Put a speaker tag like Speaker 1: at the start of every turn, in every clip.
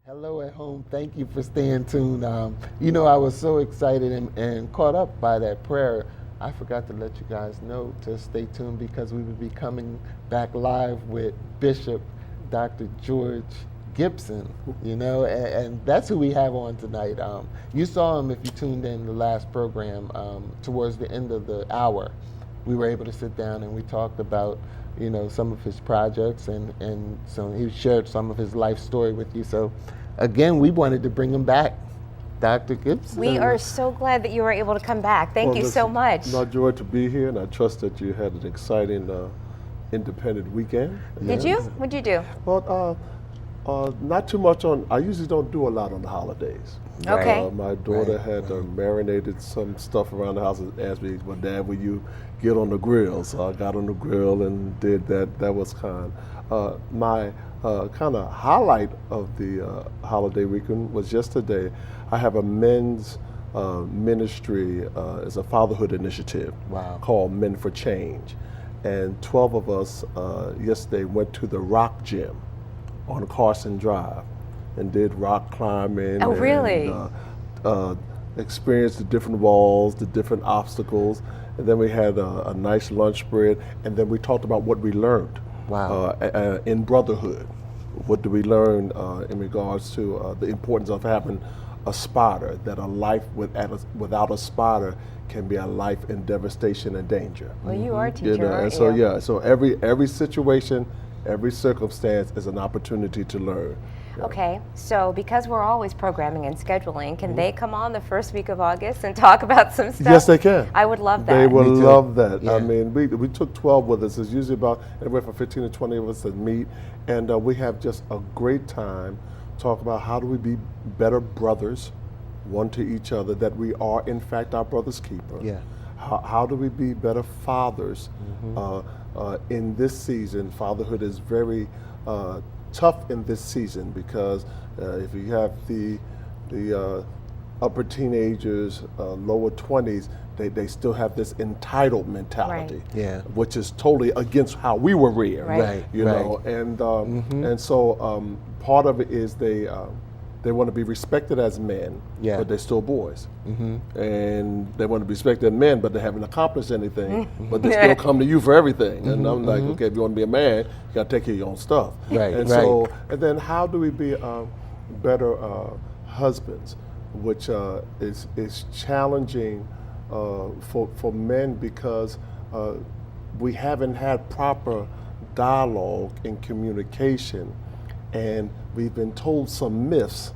Speaker 1: Hello at home. Thank you for staying tuned. I was so excited and caught up by that prayer. I forgot to let you guys know to stay tuned because we will be coming back live with Bishop Dr. George Gibson, and that's who we have on tonight. You saw him if you tuned in the last program towards the end of the hour. We were able to sit down and we talked about some of his projects and so he shared some of his life story with you. So again, we wanted to bring him back. Dr. Gibson.
Speaker 2: We are so glad that you were able to come back. Thank you so much.
Speaker 3: Not joy to be here, and I trust that you had an exciting independent weekend.
Speaker 2: Did you? What'd you do?
Speaker 3: Well, not too much on. I usually don't do a lot on the holidays.
Speaker 2: Okay.
Speaker 3: My daughter had marinated some stuff around the house and asked me, "Well, Dad, will you get on the grill?" So I got on the grill and did that. That was kind. My kind of highlight of the holiday weekend was yesterday. I have a men's ministry. It's a fatherhood initiative called Men for Change, and 12 of us yesterday went to the Rock Gym on Carson Drive and did rock climbing.
Speaker 2: Oh, really?
Speaker 3: And, experienced the different walls, the different obstacles, and then we had a nice lunch spread, and then we talked about what we learned in brotherhood. What do we learn in regards to the importance of having a spotter, that a life without a spotter can be a life in devastation and danger.
Speaker 2: Well, you are a teacher, aren't
Speaker 3: so
Speaker 2: you?
Speaker 3: so every situation, every circumstance is an opportunity to learn.
Speaker 2: Okay, so because we're always programming and scheduling, can they come on the first week of August and talk about some stuff?
Speaker 3: Yes, they can.
Speaker 2: I would love that.
Speaker 3: They will love that.
Speaker 1: Yeah.
Speaker 3: I mean, we took 12 with us. It's usually about anywhere from 15 to 20 of us that meet, and we have just a great time talk about how do we be better brothers, one to each other, that we are in fact our brother's keeper.
Speaker 1: Yeah.
Speaker 3: How do we be better fathers in this season? Fatherhood is very tough in this season because if you have the upper teenagers, lower 20s, they still have this entitled mentality, which is totally against how we were reared, and so part of it is they want to be respected as men, but they're still boys, and they want to be respected as men, but they haven't accomplished anything, but they still come to you for everything, and I'm like, okay, if you want to be a man, you got to take care of your own stuff, So, and then how do we be better husbands, which is challenging for men because we haven't had proper dialogue and communication, and we've been told some myths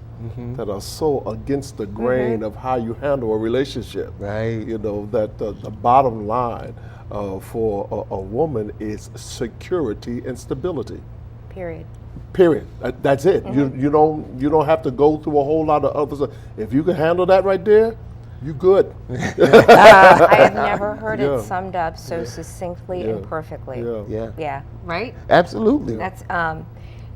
Speaker 3: that are so against the grain of how you handle a relationship.
Speaker 1: Right.
Speaker 3: That the bottom line for a woman is security and stability.
Speaker 2: Period.
Speaker 3: That's it. You don't have to go through a whole lot of other stuff. If you can handle that right there, you good.
Speaker 2: I have never heard it summed up so succinctly and perfectly. Yeah. Right?
Speaker 1: Absolutely.
Speaker 2: That's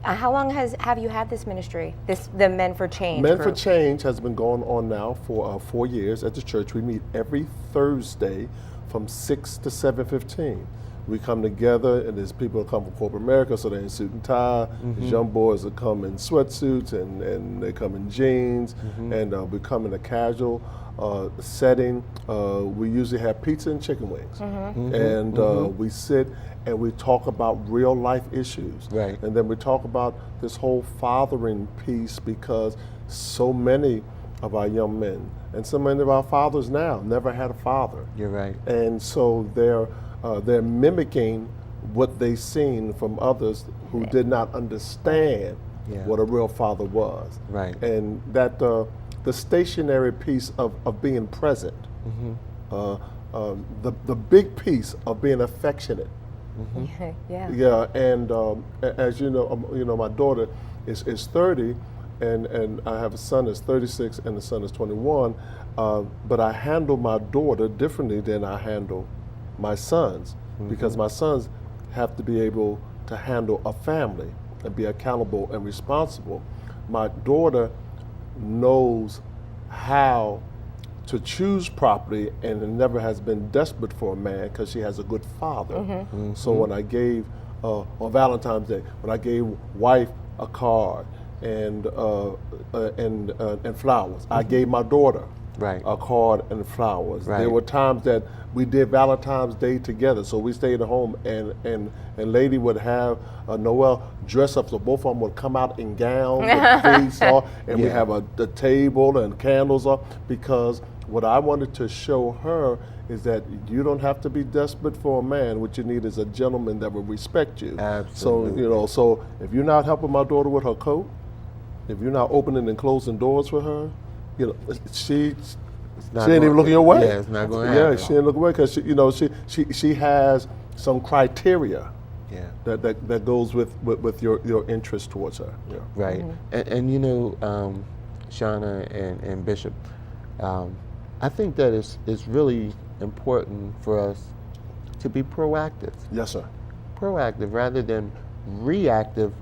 Speaker 2: how long have you had this ministry? The Men for Change
Speaker 3: Men
Speaker 2: group?
Speaker 3: for Change has been going on now for 4 years at the church. We meet every Thursday from 6 to 7:15. We come together, and there's people that come from corporate America, so they're in suit and tie. There's young boys that come in sweatsuits, and they come in jeans, and we come in a casual setting. We usually have pizza and chicken wings, and we sit and we talk about real life issues.
Speaker 1: Right.
Speaker 3: And then we talk about this whole fathering piece because so many of our young men and so many of our fathers now never had a father.
Speaker 1: You're right.
Speaker 3: And so they're mimicking what they've seen from others who did not understand what a real father was.
Speaker 1: Right.
Speaker 3: And that the stationary piece of being present, the big piece of being affectionate.
Speaker 2: Yeah.
Speaker 3: And as you know, my daughter is 30, and I have a son that's 36 and the son is 21. But I handle my daughter differently than I handle my sons, because my sons have to be able to handle a family and be accountable and responsible. My daughter knows how to choose properly and never has been desperate for a man because she has a good father. So when I gave, on Valentine's Day, when I gave wife a card and flowers. I gave my daughter
Speaker 1: Right.
Speaker 3: a card and flowers.
Speaker 1: Right.
Speaker 3: There were times that we did Valentine's Day together, so we stayed at home, and Lady would have Noel dress up, so both of them would come out in gowns with face off, and we have the table and candles up, because what I wanted to show her is that you don't have to be desperate for a man. What you need is a gentleman that will respect you.
Speaker 1: Absolutely.
Speaker 3: So, so if you're not helping my daughter with her coat, if you're not opening and closing doors for her, she ain't even looking your way.
Speaker 1: Yeah, it's not going to happen.
Speaker 3: Yeah, she ain't looking away because she has some criteria.
Speaker 1: Yeah.
Speaker 3: That goes with your interest towards her. Yeah.
Speaker 1: Right. And Shauna and Bishop, I think that it's really important for us to be proactive.
Speaker 3: Yes, sir.
Speaker 1: Proactive rather than reactive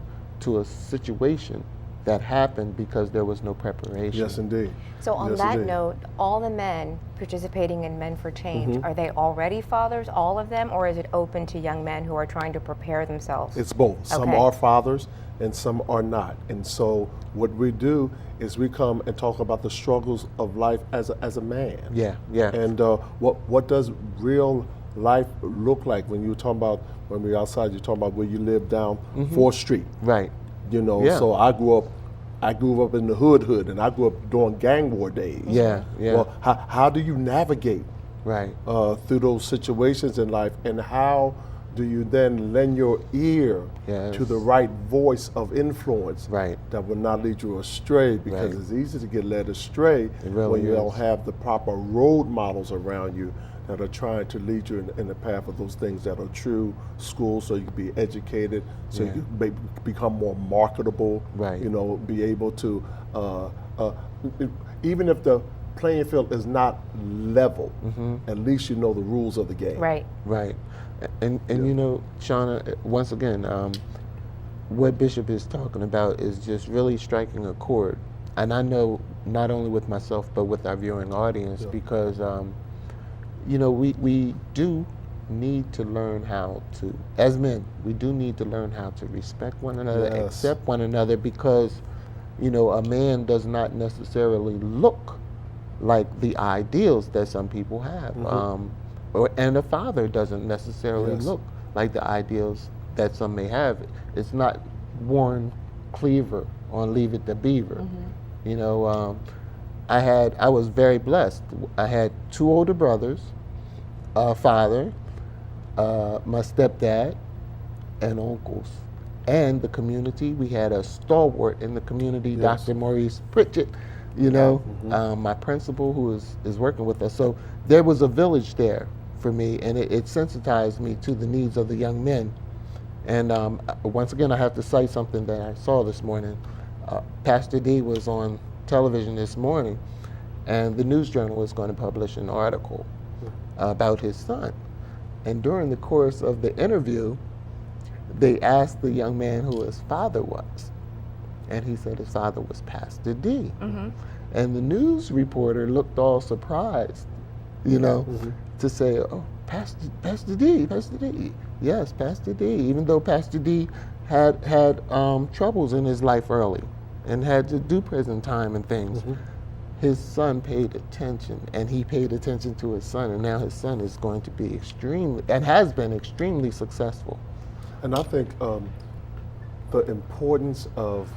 Speaker 1: to a situation that happened because there was no preparation.
Speaker 3: Yes, indeed.
Speaker 2: So on that note, all the men participating in Men for Change, are they already fathers, all of them, or is it open to young men who are trying to prepare themselves?
Speaker 3: It's both. Some are fathers and some are not. And so what we do is we come and talk about the struggles of life as a man.
Speaker 1: Yeah, yeah.
Speaker 3: And what does real life look like when you're talking about, when we're outside, you're talking about where you live down 4th Street.
Speaker 1: Right.
Speaker 3: So I grew up in the hood, and I grew up during gang war days.
Speaker 1: Yeah, yeah.
Speaker 3: Well, how do you navigate through those situations in life, and how do you then lend your ear to the right voice of influence that will not lead you astray? Because it's easy to get led astray when you don't have the proper role models around you that are trying to lead you in the path of those things that are true school, so you can be educated, so you can become more marketable, be able to, even if the playing field is not level, at least you know the rules of the game.
Speaker 2: Right.
Speaker 1: Right. And Shauna, once again, what Bishop is talking about is just really striking a chord. And I know not only with myself, but with our viewing audience, because we do need to learn how to, as men, we do need to learn how to respect one another, accept one another, because, a man does not necessarily look like the ideals that some people have. And a father doesn't necessarily look like the ideals that some may have. It's not Warren Cleaver on Leave It to Beaver. I was very blessed. I had 2 older brothers, a father, my stepdad, and uncles. And the community, we had a stalwart in the community, Dr. Maurice Pritchett, my principal who is working with us. So there was a village there for me, and it sensitized me to the needs of the young men. And once again, I have to cite something that I saw this morning. Pastor D was on television this morning, and the News Journal is going to publish an article about his son. And during the course of the interview, they asked the young man who his father was, and he said his father was Pastor D. And the news reporter looked all surprised, to say, "Oh, Pastor D, Pastor D." Yes, Pastor D. Even though Pastor D had troubles in his life early and had to do prison time and things, his son paid attention, and he paid attention to his son, and now his son is going to be has been extremely successful.
Speaker 3: And I think the importance of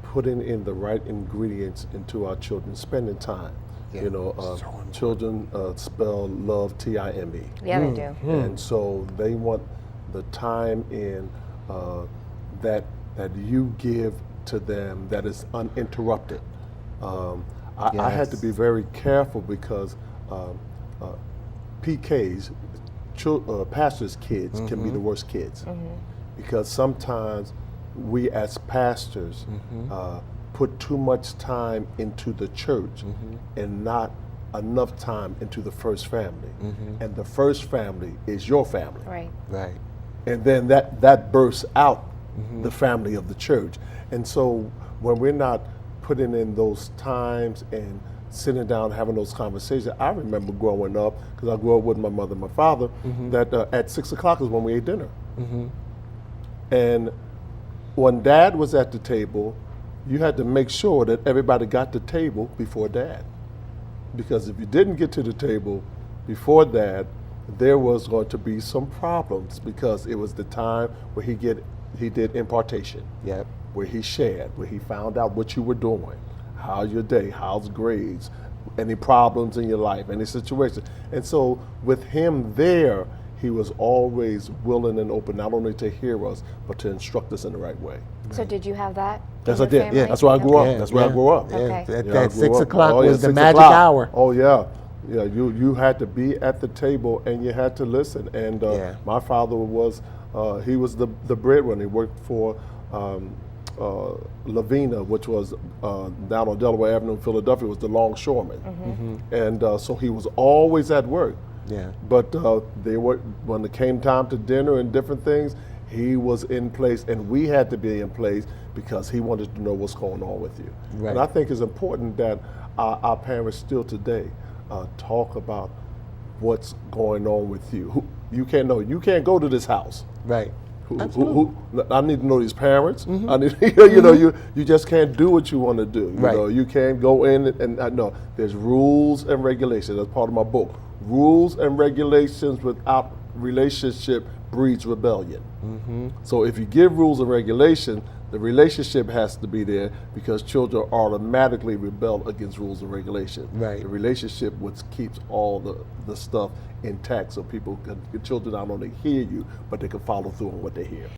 Speaker 3: putting in the right ingredients into our children, spending time. Children spell love T-I-M-E.
Speaker 2: Yeah, they do.
Speaker 3: And so they want the time in that you give to them that is uninterrupted. I had to be very careful because PKs, pastors' kids, can be the worst kids, because sometimes we as pastors put too much time into the church and not enough time into the first family. And the first family is your family.
Speaker 1: Right.
Speaker 3: And then that bursts out the family of the church. And so when we're not putting in those times and sitting down having those conversations, I remember growing up, because I grew up with my mother and my father, that at 6 o'clock is when we ate dinner. And when Dad was at the table, you had to make sure that everybody got to the table before Dad. Because if you didn't get to the table before Dad, there was going to be some problems, because it was the time where he did impartation.
Speaker 1: Yep.
Speaker 3: Where he shared, where he found out what you were doing, how's your day, how's grades, any problems in your life, any situation. And so with him there, he was always willing and open, not only to hear us, but to instruct us in the right way.
Speaker 2: So did you have that?
Speaker 3: Yes,
Speaker 2: in
Speaker 3: I
Speaker 2: your
Speaker 3: did.
Speaker 2: family?
Speaker 3: Yeah, that's where I grew up.
Speaker 1: Yeah,
Speaker 3: That's where I grew up.
Speaker 1: Yeah,
Speaker 2: Okay.
Speaker 1: that,
Speaker 3: Yeah, I
Speaker 1: that
Speaker 3: grew
Speaker 1: 6
Speaker 3: up.
Speaker 1: o'clock
Speaker 3: Oh, yeah,
Speaker 1: was the
Speaker 3: 6
Speaker 1: magic
Speaker 3: o'clock.
Speaker 1: hour.
Speaker 3: Oh yeah, yeah. You had to be at the table and you had to listen. And my father was he was the breadwinner. He worked for Lavina, which was down on Delaware Avenue in Philadelphia, was the longshoreman. And so he was always at work.
Speaker 1: Yeah.
Speaker 3: But when it came time to dinner and different things, he was in place, and we had to be in place because he wanted to know what's going on with you.
Speaker 1: Right.
Speaker 3: And I think it's important that our parents still today talk about what's going on with you. You can't go to this house.
Speaker 1: Right.
Speaker 3: I need to know these parents. I need, you just can't do what you want to do. You can't go in and no. There's rules and regulations. That's part of my book. Rules and regulations without relationship breeds rebellion. So if you give rules and regulations, the relationship has to be there, because children automatically rebel against rules and regulations.
Speaker 1: Right.
Speaker 3: The relationship which keeps all the stuff intact, so children not only hear you, but they can follow through on what they hear.